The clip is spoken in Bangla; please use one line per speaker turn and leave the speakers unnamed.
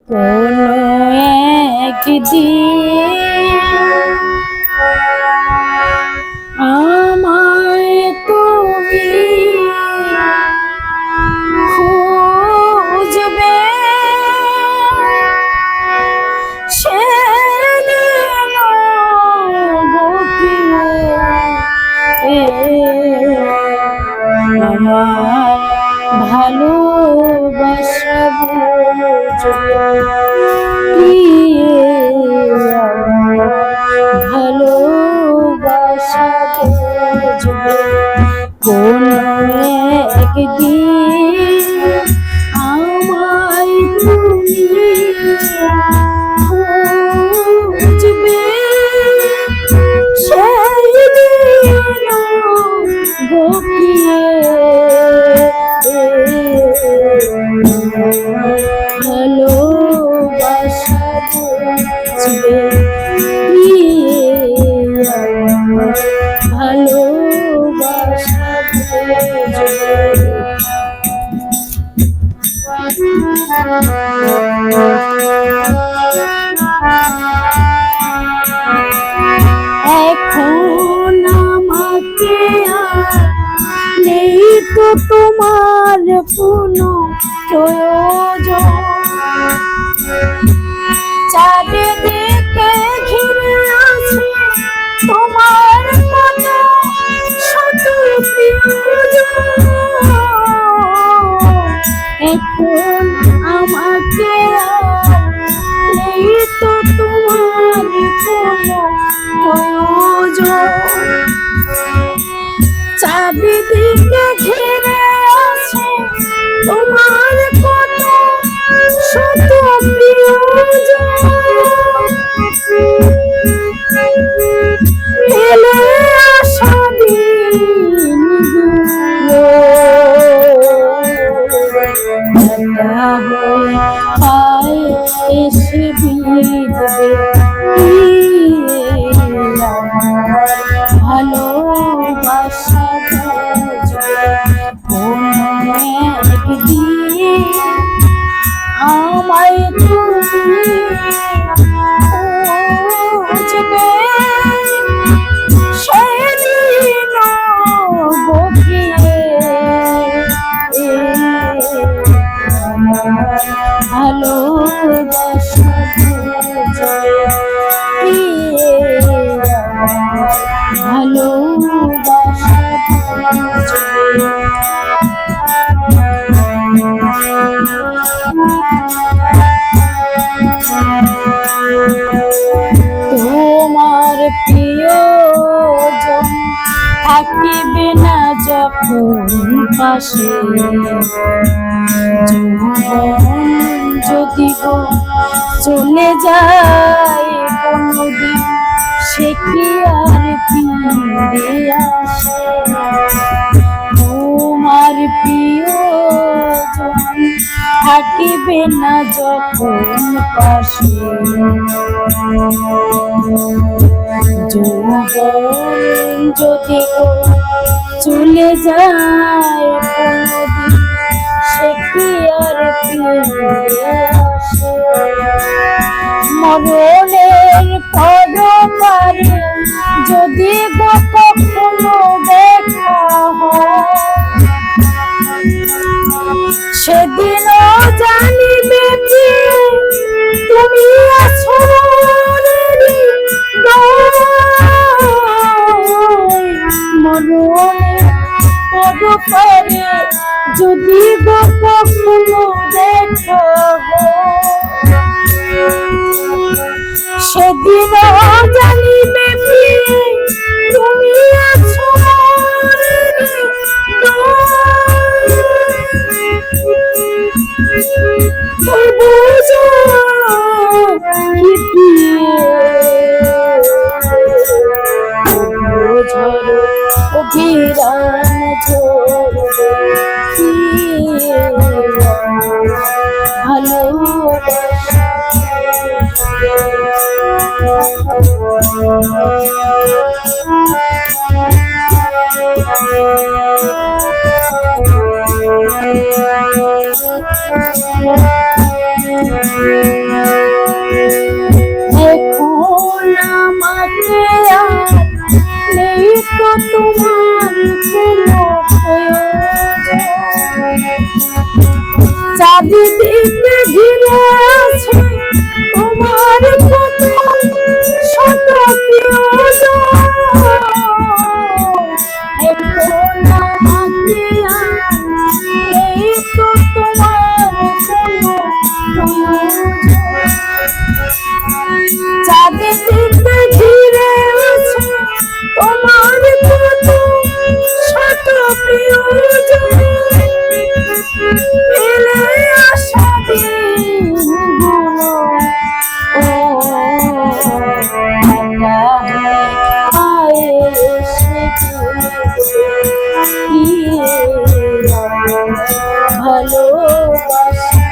কোনো একদিন আমায় তুমি খুঁজবে, সেদিন আমার ভালোবাসা বুঝবে, ভালোবাসা বুঝবে। কোনো একদিন আমায় তুমি খুঁজবে, সেই দিন গোপিয়ে ভালোবাসা বুঝবে, ভালোবাসা বুঝবে। এখন আমাকে আর নেই তো তোমার কোনো প্রয়োজন, চারিদিকে ঘিরে আছে তোমার কত শত প্রিয়জন। এখন আমাকে আর নেই তো তোমার কোনো প্রয়োজন, চারিদিকে ঘিরে আছে তোমার কত শত প্রিয়জন। ফেলে আসা দিনগুলো পায় এসে বিঁধবে, ভালোবাসা বুঝবে। কোনো একদিন আমায় তুমি খুঁজবে, সেদিন গোপিয়ে ভালোবাসা বুঝবে, ভালোবাসা বুঝবে। তোমার প্রিয়জন থাকিবে না যখন পাশে, যৌবন যদি গো চলে যায় কোনদিন, সে কি আর ফিরে আসে? তোমার প্রিয়জন থাকিবে না যখন পাশে, যৌবন যদি গো চলে যায় কোনদিন, সে কি আর ফিরে আসে? মরণের পরপারে যদি গো কখনো দেখা হয়, সেদিনও জানিবে তুমি আছো মরণের পরপারে যদি গো কখনো দেখা হয়, সেদিনও জানিবে তুমি আছো অভিরাম ঝরবে, ভালোবাসা বুঝবে। এখন আমাকে আর নেই তো তোমার কোনো প্রয়োজন। চারিদিকে ঘিরে আছে তোমার কত শত প্রিয়জন। এখন আমাকে আর নেই তো তোমার কোনো প্রয়োজন। চারিদিকে ঘিরে আছে তোমার কত শত প্রিয়জন। ফেলে আসা দিনগুলো ভালোবাসা